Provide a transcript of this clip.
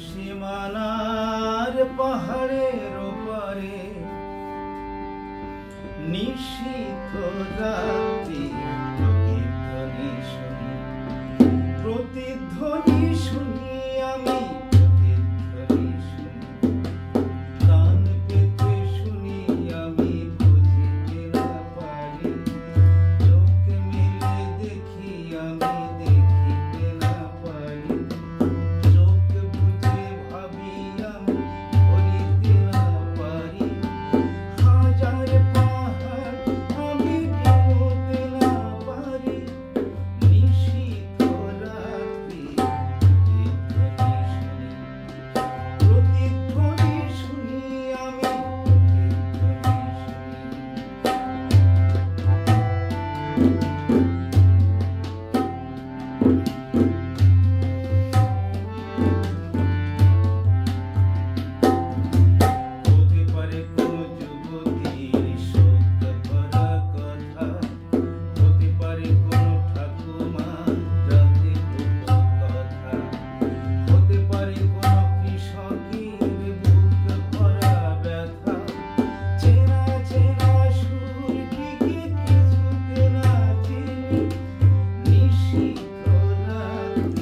সীমানার পাহাড়ের ওপারে নিশীথ রাত্রি প্রতিধ্বনি শুনি, প্রতিধ্বনি শুনি আমি, প্রতিধ্বনি শুনি, কান পেতে শুনি আমি, বুঝিতে না পারি, চোখ মেলে দেখি আমি, দেখিতে না পারি, চোখ বুঝে ভাবি আমি, করিতে না পারি, হাজার পাহাড় আমি ডিঙোতে না পারি, নিশীথ রাত্রি প্রতিধ্বনি শুনি আমি, হতে পারে কোন যুবতীর শোক ভরা কথা, হতে পারে কোন ঠাকুমার রাতে কথা, হতে পারে কোন কৃষকের বুক ভরা ব্যথা, চেনা চেনা সুর ঠিকই কিছুতে না চিনি, নিশীথ রাত্রি